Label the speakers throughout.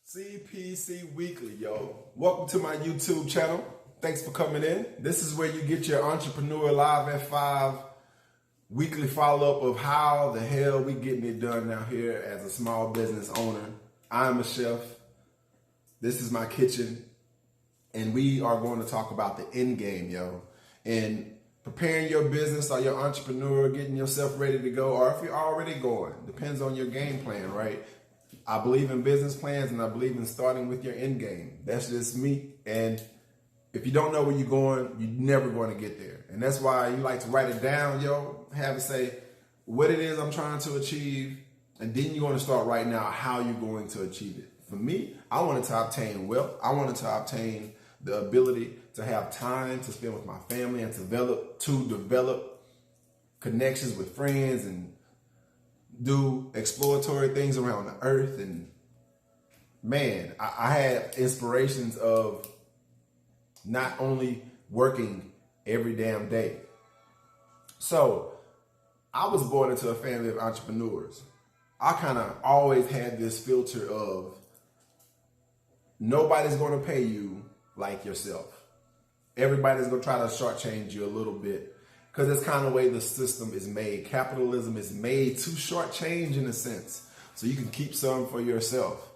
Speaker 1: CPC Weekly, yo. Welcome to my YouTube channel. Thanks for coming in. This is where you get your Entrepreneur Live at 5 weekly follow-up of how the hell we getting it done out here as a small business owner. I'm a chef. This is my kitchen. And we are going to talk about the end game, yo. And preparing your business or your entrepreneur, getting yourself ready to go, or if you're already going. Depends on your game plan, right? I believe in business plans and I believe in starting with your end game. That's just me. And if you don't know where you're going, you're never going to get there. And that's why you like to write it down, yo. Have it say what it is I'm trying to achieve. And then you're going to start writing out how you're going to achieve it. For me, I wanted to obtain wealth. I wanted to obtain the ability to have time to spend with my family and to develop connections with friends and do exploratory things around the earth. And man, I had inspirations of not only working every damn day. So I was born into a family of entrepreneurs. I kind of always had this filter of nobody's going to pay you like yourself. Everybody's going to try to shortchange you a little bit. Because that's kind of the way the system is made. Capitalism is made to shortchange in a sense. So you can keep some for yourself.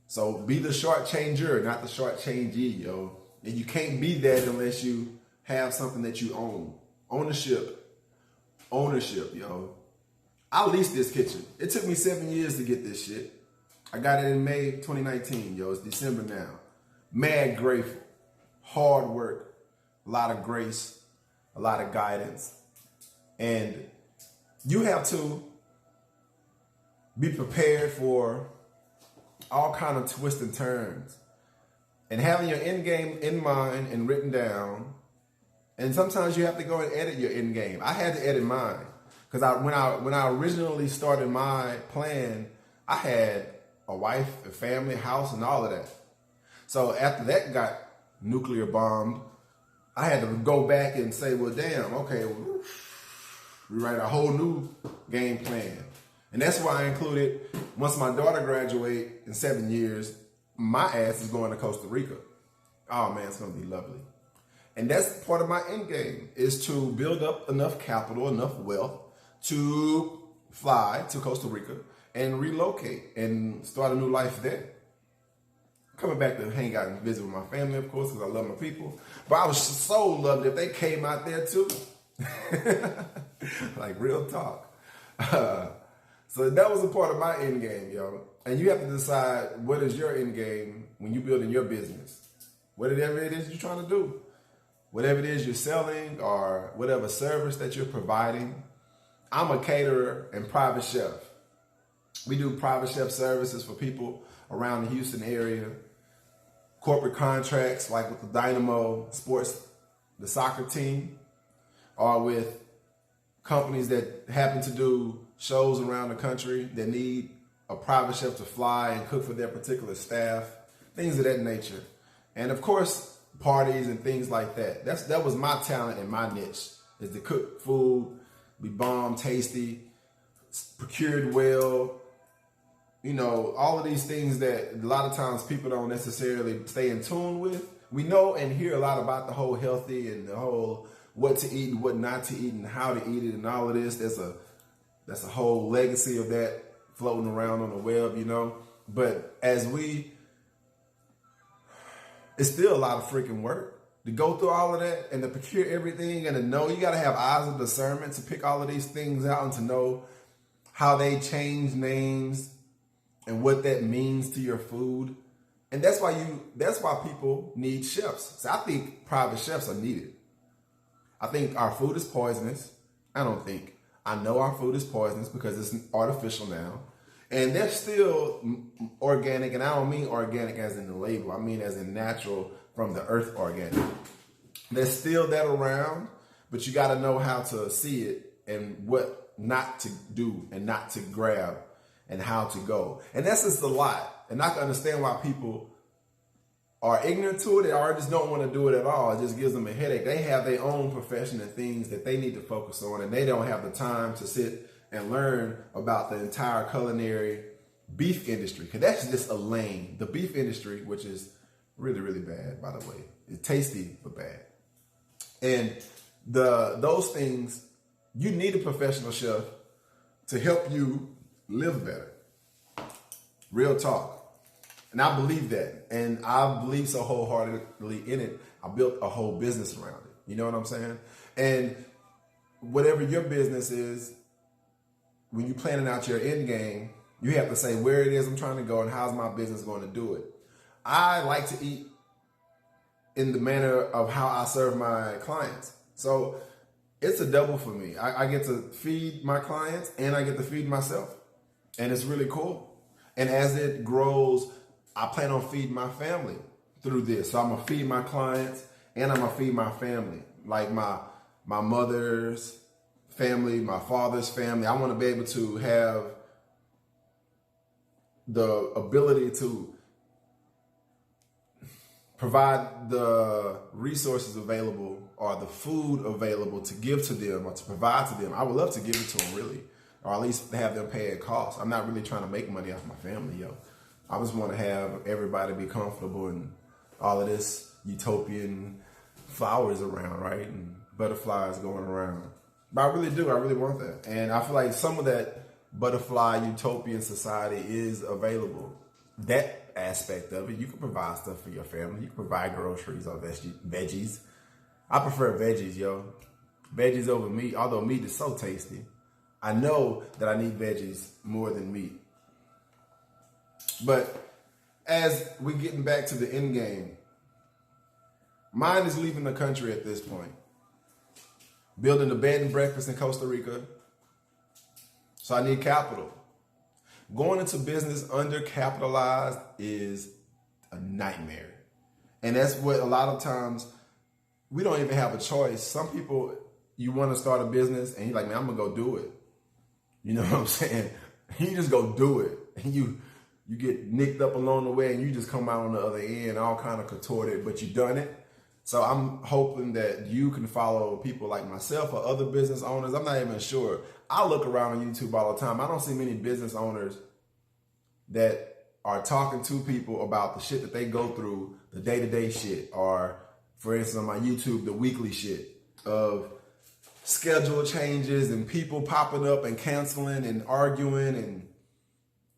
Speaker 1: So be the shortchanger, not the shortchangee, yo. And you can't be that unless you have something that you own. Ownership, yo. I leased this kitchen. It took me 7 years to get this shit. I got it in May 2019, yo. It's December now. Mad grateful. Hard work. A lot of grace. A lot of guidance. And you have to be prepared for all kind of twists and turns. And having your end game in mind and written down. And sometimes you have to go and edit your end game. I had to edit mine. Because when I originally started my plan, I had a wife, a family, a house, and all of that. So after that got nuclear bombed, I had to go back and say, well, damn, okay, rewrite a whole new game plan. And that's why I included, once my daughter graduates in 7 years, my ass is going to Costa Rica. Oh, man, it's going to be lovely. And that's part of my end game, is to build up enough capital, enough wealth to fly to Costa Rica and relocate and start a new life there. Coming back to hang out and visit with my family, of course, because I love my people. But I was so loved if they came out there too. Like real talk. So that was a part of my end game, yo. And you have to decide what is your end game when you're building your business. Whatever it is you're trying to do. Whatever it is you're selling or whatever service that you're providing. I'm a caterer and private chef. We do private chef services for people around the Houston area. Corporate contracts like with the Dynamo Sports, the soccer team, or with companies that happen to do shows around the country that need a private chef to fly and cook for their particular staff, things of that nature. And of course, parties and things like that. That was my talent and my niche, is to cook food, be bomb, tasty, procured well. You know, all of these things that a lot of times people don't necessarily stay in tune with. We know and hear a lot about the whole healthy and the whole what to eat and what not to eat and how to eat it and all of this. That's a whole legacy of that floating around on the web, you know. But it's still a lot of freaking work to go through all of that and to procure everything and to know. You got to have eyes of discernment to pick all of these things out and to know how they change names and what that means to your food. And that's why people need chefs. So I think private chefs are needed. I think our food is poisonous. I know our food is poisonous because it's artificial now. And they're still organic, and I don't mean organic as in the label. I mean as in natural, from the earth organic. There's still that around, but you got to know how to see it and what not to do and not to grab and how to go. And that's just a lot. And I can understand why people are ignorant to it or just don't want to do it at all. It just gives them a headache. They have their own profession and things that they need to focus on, and they don't have the time to sit and learn about the entire culinary beef industry, because that's just a lane. The beef industry, which is really, really bad, by the way. It's tasty, but bad. And those things, you need a professional chef to help you live better. Real talk. And I believe that. And I believe so wholeheartedly in it. I built a whole business around it. You know what I'm saying? And whatever your business is, when you're planning out your end game, you have to say where it is I'm trying to go and how's my business going to do it. I like to eat in the manner of how I serve my clients. So it's a double for me. I get to feed my clients and I get to feed myself. And it's really cool. And as it grows, I plan on feeding my family through this. So I'm going to feed my clients and I'm going to feed my family. Like my mother's family, my father's family. I want to be able to have the ability to provide the resources available or the food available to give to them or to provide to them. I would love to give it to them, really, or at least have them pay a cost. I'm not really trying to make money off my family, yo. I just want to have everybody be comfortable and all of this utopian flowers around, right? And butterflies going around. But I really do. I really want that. And I feel like some of that butterfly utopian society is available. That aspect of it, you can provide stuff for your family. You can provide groceries or veggies. I prefer veggies, yo. Veggies over meat, although meat is so tasty. I know that I need veggies more than meat. But as we're getting back to the end game, mine is leaving the country at this point. Building a bed and breakfast in Costa Rica. So I need capital. Going into business undercapitalized is a nightmare. And that's what a lot of times we don't even have a choice. Some people, you want to start a business and you're like, man, I'm going to go do it. You know what I'm saying? You just go do it. And you get nicked up along the way and you just come out on the other end all kind of contorted, but you done it. So I'm hoping that you can follow people like myself or other business owners. I'm not even sure. I look around on YouTube all the time. I don't see many business owners that are talking to people about the shit that they go through, the day-to-day shit, or for instance on my YouTube, the weekly shit of schedule changes and people popping up and canceling and arguing and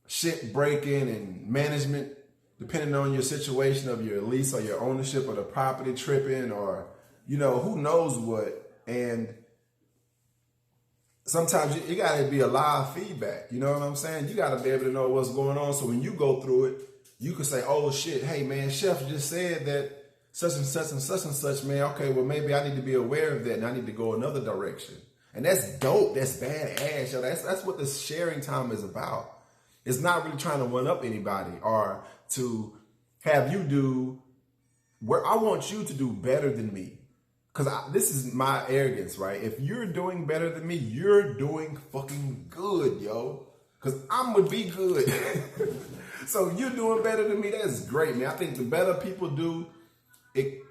Speaker 1: shit breaking and management, depending on your situation of your lease or your ownership of the property tripping or, you know, who knows what. And sometimes you got to be a live feedback. You know what I'm saying? You got to be able to know what's going on. So when you go through it, you can say, oh shit, hey man, Chef just said that such and such and such and such, man. Okay, well maybe I need to be aware of that and I need to go another direction. And that's dope. That's badass. Yo. That's what this sharing time is about. It's not really trying to one up anybody or to have you do where I want you to do better than me. Because this is my arrogance, right? If you're doing better than me, you're doing fucking good, yo. Because I'm going to be good. So you're doing better than me. That's great, man. I think the better people do it,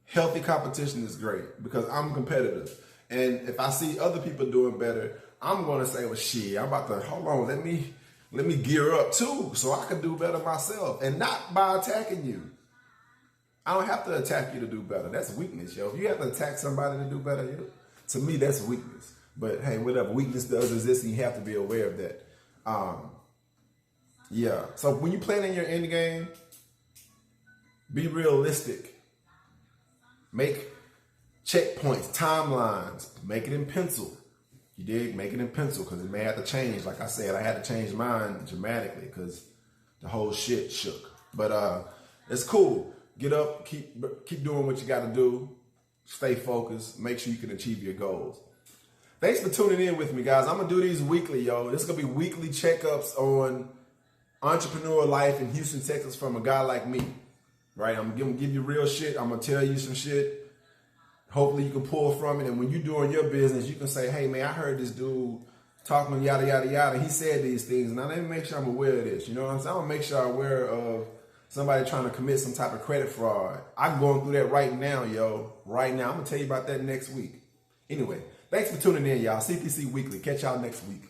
Speaker 1: healthy competition is great because I'm competitive. And if I see other people doing better, I'm going to say, well, shit, I'm about to, hold on, let me gear up too so I can do better myself. And not by attacking you. I don't have to attack you to do better. That's weakness, yo. If you have to attack somebody to do better, yo, to me, that's weakness. But hey, whatever, weakness does exist and you have to be aware of that. Yeah. So when you plan in your end game, be realistic. Make checkpoints, timelines. Make it in pencil. You dig? Make it in pencil because it may have to change. Like I said, I had to change mine dramatically because the whole shit shook. But it's cool. Get up, keep doing what you got to do. Stay focused. Make sure you can achieve your goals. Thanks for tuning in with me, guys. I'm going to do these weekly, yo. This is going to be weekly checkups on entrepreneur life in Houston, Texas from a guy like me. Right? I'm going to give you real shit. I'm going to tell you some shit. Hopefully you can pull from it. And when you're doing your business, you can say, hey, man, I heard this dude talking yada, yada, yada. He said these things. Now, let me make sure I'm aware of this. You know what I'm saying? I'm going to make sure I'm aware of somebody trying to commit some type of credit fraud. I'm going through that right now, yo. Right now. I'm going to tell you about that next week. Anyway, thanks for tuning in, y'all. CPC Weekly. Catch y'all next week.